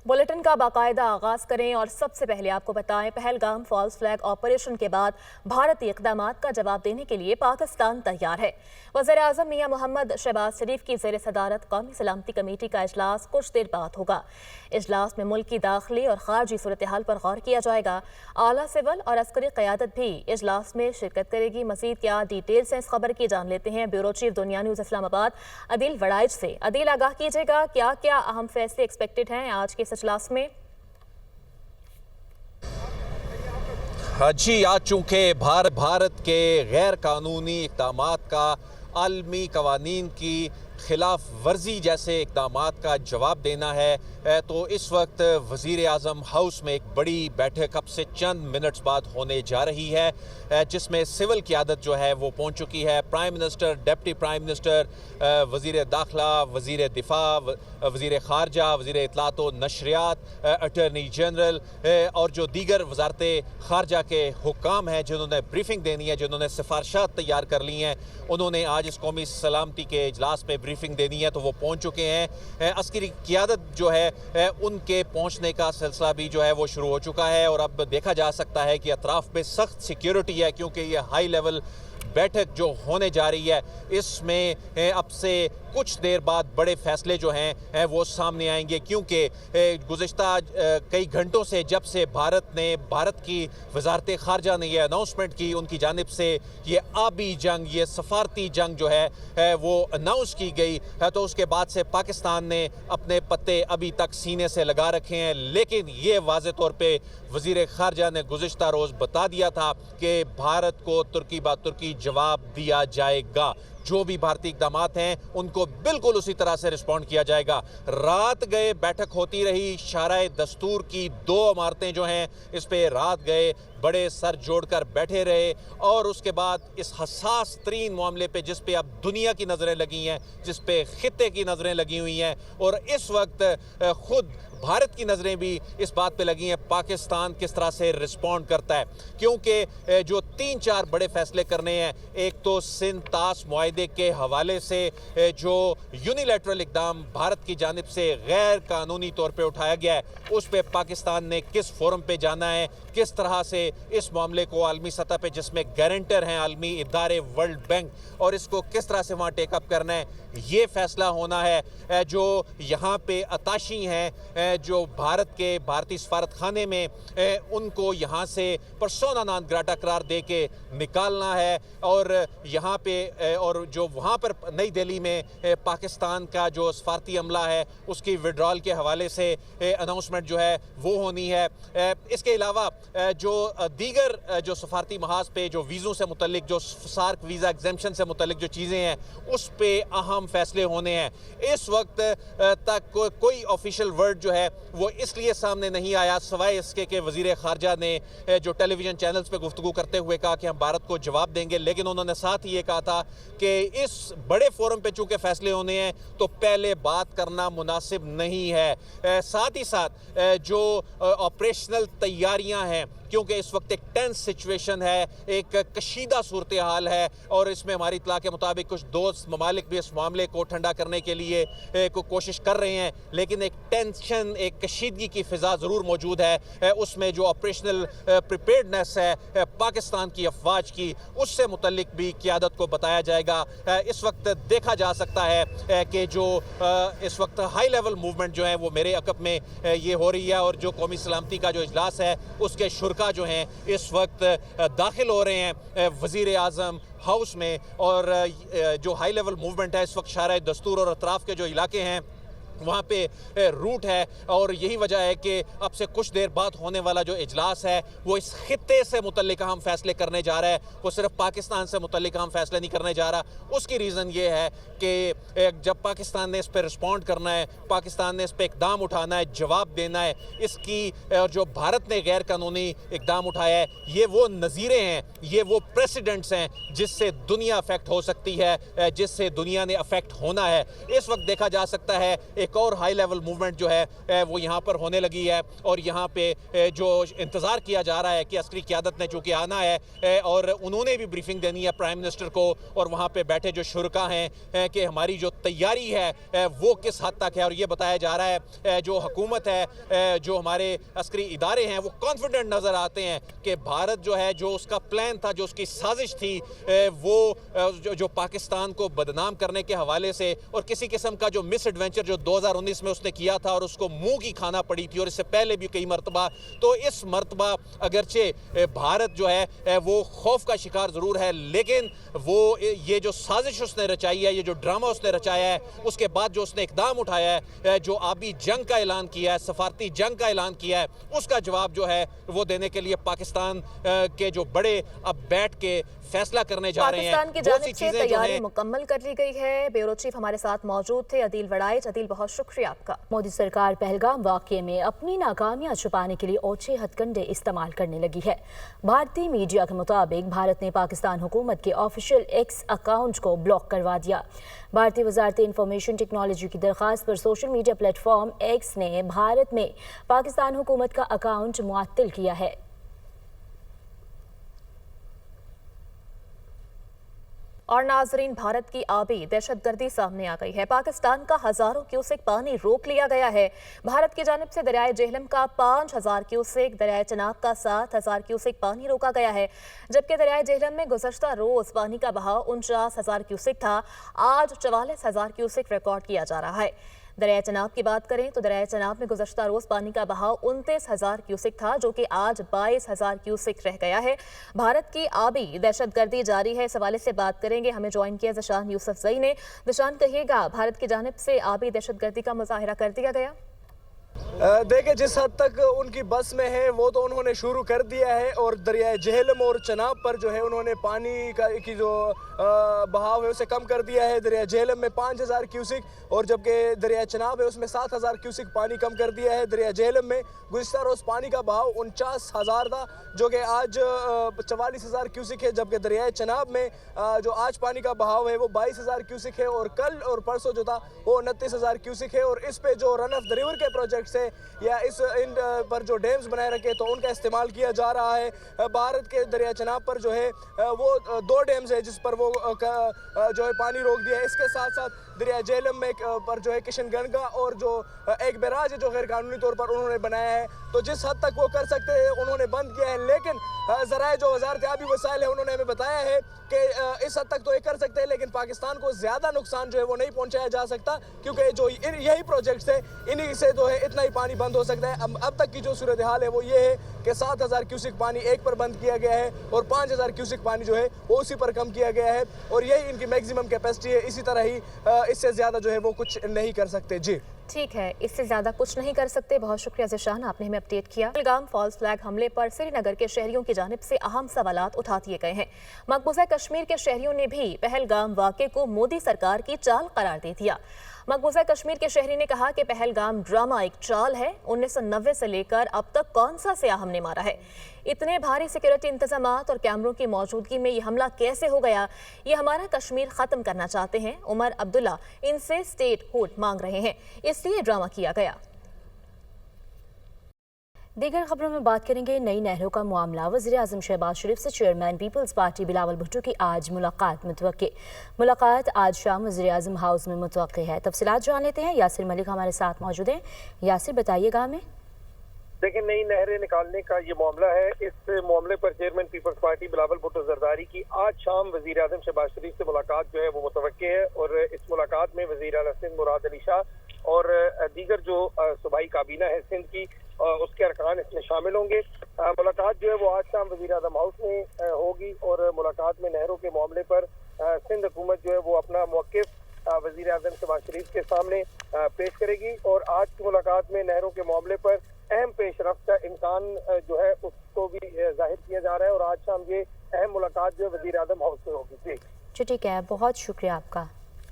Bulletin का बाकायदा आगाज करें और सबसे पहले आपको बताएं, पहलगाम फॉल्स फ्लैग ऑपरेशन के बाद भारतीय इक़दामात का जवाब देने के लिए पाकिस्तान तैयार है। वज़ीर-ए-आज़म मियां मोहम्मद शहबाज शरीफ की ज़ेर सदारत कौमी सलामती कमेटी का इजलास कुछ देर बाद होगा। इजलास में मुल्क की दाखिली और खारजी सूरत हाल पर गौर किया जाएगा। आला सिविल और अस्करी क़यादत भी इजलास में शिरकत करेगी। मज़ीद क्या डिटेल से इस खबर की जान लेते हैं ब्यूरो चीफ दुनिया न्यूज़ इस्लामाबाद अदील वड़ाइच से। अदील, आगाह कीजिएगा, क्या क्या अहम फैसले एक्सपेक्टेड हैं आज के इजलास में? हाँ जी, आज चूँकि भारत के गैर कानूनी इक़दामात का आलमी कवानीन की खिलाफ वर्जी जैसे इक़दामात का जवाब देना है, तो इस वक्त वज़ीर आज़म हाउस में एक बड़ी बैठक अब से चंद मिनट्स बाद होने जा रही है, जिसमें सिविल क़यादत जो है वो पहुंच चुकी है। Prime minister, deputy prime minister, वज़ीर दाखिला, वज़ीर दिफा, वज़ीर ख़ारजा, वज़ीर इत्तलात व नशरियात, अटॉर्नी जनरल और जो दीगर वज़ारत ख़ारजा के हुक्काम हैं जिन्होंने ब्रीफिंग देनी है, जिन्होंने सिफारशात तैयार कर ली हैं, उन्होंने आज इस कौमी सलामती के इजलास में ब्रीफिंग देनी है, तो वो पहुंच चुके हैं। अस्करी क़यादत जो है उनके पहुंचने का सिलसिला भी जो है वो शुरू हो चुका है और अब देखा जा सकता है कि अतराफ़ में सख्त सिक्योरिटी है, क्योंकि ये हाई लेवल बैठक जो होने जा रही है इसमें अब से कुछ देर बाद बड़े फैसले जो हैं वो सामने आएंगे, क्योंकि गुज़िश्ता कई घंटों से जब से भारत की वज़ारत ख़ारजा ने यह अनाउंसमेंट की, उनकी जानिब से ये आबी जंग, ये सफारती जंग जो है वो अनाउंस की गई है, तो उसके बाद से पाकिस्तान ने अपने पत्ते अभी तक सीने से लगा रखे हैं। लेकिन ये वाज़े तौर पे वज़ीर ख़ारजा ने गुज़िश्ता रोज़ बता दिया था कि भारत को तुर्की बा तुर्की जवाब दिया जाएगा, जो भी भारतीय इक़दामात हैं उनको बिल्कुल उसी तरह से रिस्पॉन्ड किया जाएगा। रात गए बैठक होती रही, शाराए दस्तूर की 2 इमारतें जो हैं इस पे रात गए बड़े सर जोड़कर बैठे रहे और उसके बाद इस हसास तरीन मामले पे जिस पे अब दुनिया की नज़रें लगी हैं, जिस पे खित्ते की नज़रें लगी हुई हैं और इस वक्त खुद भारत की नज़रें भी इस बात पे लगी हैं पाकिस्तान किस तरह से रिस्पॉन्ड करता है, क्योंकि जो 3-4 बड़े फैसले करने हैं, एक तो सिंध ताश मुआहदे के हवाले से जो यूनिलैटरल इक़दाम भारत की जानिब से गैर कानूनी तौर पे उठाया गया है, उस पे पाकिस्तान ने किस फोरम पे जाना है, किस तरह से इस मामले को आलमी सतह पे जिसमें गारंटर हैं आलमी इदारे वर्ल्ड बैंक, और इसको किस तरह से वहाँ टेकअप करना है, ये फैसला होना है। जो यहाँ पे अताशी हैं जो भारतीय सफारत खाने में उनको यहाँ से पर्सोना नॉन ग्राटा करार दे के निकालना है और यहाँ पे और जो वहाँ पर नई दिल्ली में पाकिस्तान का जो सफारती अमला है उसकी विड्रॉल के हवाले से अनाउंसमेंट जो है वो होनी है। इसके अलावा जो दीगर जो सफारती महाज पे जो वीज़ों से मुतल्लिक, जो सार्क वीज़ा एग्जेम्पशन से मुतल्लिक जो चीज़ें हैं उस पे अहम फैसले होने हैं। इस वक्त तक कोई ऑफिशियल वर्ड जो है वो इसलिए सामने नहीं आया सवाए इसके कि वज़ीर ख़ारजा ने जो टेलीविज़न चैनल्स पे गुफ्तगू करते हुए कहा कि हम भारत को जवाब देंगे, लेकिन उन्होंने साथ ही ये कहा था कि इस बड़े फोरम पे चूँकि फैसले होने हैं तो पहले बात करना मुनासिब नहीं है। साथ ही साथ जो ऑपरेशनल तैयारियां हैं, क्योंकि इस वक्त एक टेंस सिचुएशन है, एक कशीदा सूरत हाल है और इसमें हमारी इत्तला के मुताबिक कुछ दोस्त ममालिक भी इस मामले को ठंडा करने के लिए कोशिश कर रहे हैं, लेकिन एक टेंशन, एक कशीदगी की फ़िज़ा ज़रूर मौजूद है। उसमें जो ऑपरेशनल प्रिपेयर्डनेस है पाकिस्तान की अफवाज की, उससे मुतल्लिक भी क़यादत को बताया जाएगा। इस वक्त देखा जा सकता है कि जो इस वक्त हाई लेवल मूवमेंट जो है वो मेरे अकब में ये हो रही है और जो कौमी सलामती का जो इजलास है उसके शुरका जो हैं इस वक्त दाखिल हो रहे हैं वज़ीर आज़म हाउस में, और जो हाई लेवल मूवमेंट है इस वक्त शाराए दस्तूर और अतराफ़ के जो इलाके हैं वहाँ पे रूट है और यही वजह है कि अब से कुछ देर बाद होने वाला जो इजलास है वो इस खित्ते से मुतल्लिक हम फैसले करने जा रहा है, वो सिर्फ पाकिस्तान से मुतल्लिक हम फैसले नहीं करने जा रहा। उसकी रीज़न ये है कि जब पाकिस्तान ने इस पर रिस्पॉन्ड करना है, पाकिस्तान ने इस पर इकदाम उठाना है, जवाब देना है इसकी, और जो भारत ने गैर कानूनी इकदाम उठाया है ये वो नज़ीरें हैं, ये वो प्रेसिडेंट्स हैं जिससे दुनिया अफेक्ट हो सकती है, जिससे दुनिया ने अफेक्ट होना है। इस वक्त देखा जा सकता है एक और हाई लेवल मूवमेंट जो है वो यहाँ पर होने लगी है। और यहाँ पे जो इंतज़ार किया जा रहा है कि अस्करी क़यादत ने चूँकि आना है और उन्होंने भी ब्रीफिंग देनी है प्राइम मिनिस्टर को, और वहाँ पे बैठे जो शुरका हैं कि हमारी जो तैयारी है वो किस हद तक है। और ये बताया जा रहा है जो हुकूमत है, जो हमारे अस्करी इदारे हैं, वो कॉन्फिडेंट नज़र आते हैं कि भारत जो है, जो उसका प्लान था, जो उसकी साजिश थी, वो जो पाकिस्तान को बदनाम करने के हवाले से और किसी किस्म का जो मिस एडवेंचर जो 2019 में उसने किया था और उसको मुंह की खाना पड़ी थी, और इससे पहले भी कई मरतबा, तो इस मरतबा अगरचे भारत जो है वो खौफ का शिकार ज़रूर है, लेकिन वो ये जो साजिश उसने रचाई है, ये जो ड्रामा उसने रचाया है, उसके बाद जो उसने इकदाम उठाया है, जो आबी जंग का ऐलान किया है, सफारती जंग का ऐलान किया है, उसका जवाब जो है वो देने के लिए पाकिस्तान के जो बड़े अब बैठ के फैसला करने जा रहे हैं। पाकिस्तान की जानिब से तैयारी मुकम्मल कर ली गई है। ब्यूरो चीफ हमारे साथ मौजूद थे अदील वड़ाइच। अदील, बहुत शुक्रिया आपका। मोदी सरकार पहलगाम वाक़ये में अपनी नाकामियां छुपाने के लिए ओछे हथकंडे इस्तेमाल करने लगी है। भारतीय मीडिया के मुताबिक भारत ने पाकिस्तान हुकूमत के ऑफिशियल एक्स अकाउंट को ब्लॉक करवा दिया। भारतीय वजारत इंफॉर्मेशन टेक्नोलॉजी की दरख्वास्त पर सोशल मीडिया प्लेटफॉर्म एक्स ने भारत में पाकिस्तान हुकूमत का अकाउंट मुअत्तल किया है। और नाजरीन, भारत की आबी दहशतगर्दी सामने आ गई है। पाकिस्तान का हजारों क्यूसेक पानी रोक लिया गया है। भारत की जानिब से दरियाए जेहलम का 5000 क्यूसेक, दरियाए चनाब का 7000 क्यूसेक पानी रोका गया है, जबकि दरियाए जेहलम में गुज़श्ता रोज पानी का बहाव 49,000 क्यूसेक था। आज 44,000 क्यूसेक रिकॉर्ड किया जा रहा है। दरिया चनाब की बात करें तो दरिया चनाब में गुज़श्ता रोज पानी का बहाव 29,000 क्यूसेक था, जो कि आज 22,000 क्यूसेक रह गया है। भारत की आबी दहशतगर्दी जारी है, इस हवाले से बात करेंगे। हमें ज्वाइन किया ज़शान यूसुफजई ने। ज़शान, कहिएगा, भारत की जानिब से आबी दहशतगर्दी का मुजाहिरा कर दिया गया? देखिए, जिस हद तक उनकी बस में है वो तो उन्होंने शुरू कर दिया है, और दरिया जेहलम और चनाब पर जो है उन्होंने पानी की जो बहाव है उसे कम कर दिया है। दरिया जेहलम में 5000 क्यूसिक और जबकि दरिया चनाब है उसमें 7000 क्यूसिक पानी कम कर दिया है। दरिया जेहलम में गुज़श्ता रोज़ पानी का बहाव 49,000 था, जो कि आज 44,000 क्यूसिक है, जबकि दरिया चनाब में जो आज पानी का बहाव है वो 22,000 क्यूसिक है, और कल और परसों जो था वो 29,000 क्यूसिक है। और इस पे जो रन ऑफ द रिवर के प्रोजेक्ट से या इन पर जो डैम्स बनाए रखे तो उनका इस्तेमाल किया जा रहा है। भारत के दरिया चनाब पर जो है वो 2 डैम्स है जिस पर वो जो है पानी रोक दिया है। इसके साथ साथ दरिया जेहलम में पर जो है किशनगंगा और जो एक बैराज है जो गैर कानूनी तौर पर उन्होंने बनाया है, तो जिस हद तक वो कर सकते हैं उन्होंने बंद किया है। लेकिन ज़राए जो वज़ारत आबी वसाइल है उन्होंने हमें बताया है कि इस हद तक तो ये कर सकते हैं, लेकिन पाकिस्तान को ज़्यादा नुकसान जो है वो नहीं पहुंचाया जा सकता, क्योंकि जो यही प्रोजेक्ट्स है इन्हीं से जो है इतना ही पानी बंद हो सकता है। अब तक की जो सूरत हाल है वो ये है कि 7000 क्यूसिक पानी एक पर बंद किया गया है और 5000 क्यूसिक पानी जो है वो उसी पर कम किया गया है, और यही इनकी मैक्सिमम कैपेसिटी है। इसी तरह ही इससे ज़्यादा जो है वो कुछ नहीं कर सकते। जी ठीक है, इससे ज्यादा कुछ नहीं कर सकते। बहुत शुक्रिया ज़शान, आपने हमें अपडेट किया। पहलगाम फॉल्स फ्लैग हमले पर श्रीनगर के शहरियों की जानिब से अहम सवालात उठा दिए गए हैं। मकबूजा कश्मीर के शहरियों ने भी पहलगाम वाक़े को मोदी सरकार की चाल करार दे दिया। मकबूजा कश्मीर के शहरी ने कहा कि पहलगाम ड्रामा एक चाल है। 1990 से लेकर अब तक कौन सा स्याह हमने मारा है? इतने भारी सिक्योरिटी इंतजामात और कैमरों की मौजूदगी में ये हमला कैसे हो गया? ये हमारा कश्मीर ख़त्म करना चाहते हैं। उमर अब्दुल्ला इनसे स्टेट हुड मांग रहे हैं, इसलिए ड्रामा किया गया। दीगर खबरों में बात करेंगे नई नहरों का मामला। वज़ीर-ए-आज़म शहबाज शरीफ से चेयरमैन पीपल्स पार्टी बिलावल भुट्टो की आज मुलाकात आज शाम वज़ीर-ए-आज़म हाउस में मुतवक्की है। तफसीलात जान लेते हैं। यासिर मलिक हमारे साथ मौजूद हैं। यासिर, बताइएगा हमें। देखिए, नई नहरें निकालने का ये मामला है। इस मामले पर चेयरमैन पीपल्स पार्टी बिलावल भुट्टो जरदारी की आज शाम वज़ीर-ए-आज़म शहबाज शरीफ से मुलाकात जो है वो मुतवक्की है, और इस मुलाकात में वज़ीर आला सिंध मुराद अली शाह और दीगर जो सूबाई काबीना है सिंध की उसके अरकान इसमें शामिल होंगे। मुलाकात जो है वो आज शाम वज़ीर-ए-आज़म हाउस में होगी, और मुलाकात में नहरों के मामले पर सिंध हुकूमत जो है वो अपना मौक़िफ़ वज़ीर-ए-आज़म शहबाज शरीफ के सामने पेश करेगी। और आज की मुलाकात में नहरों के मामले पर अहम पेशरफ्त का इम्कान जो है उसको भी जाहिर किया जा रहा है, और आज शाम ये अहम मुलाकात जो है वज़ीर-ए-आज़म हाउस में होगी। जी ठीक है, बहुत शुक्रिया आपका।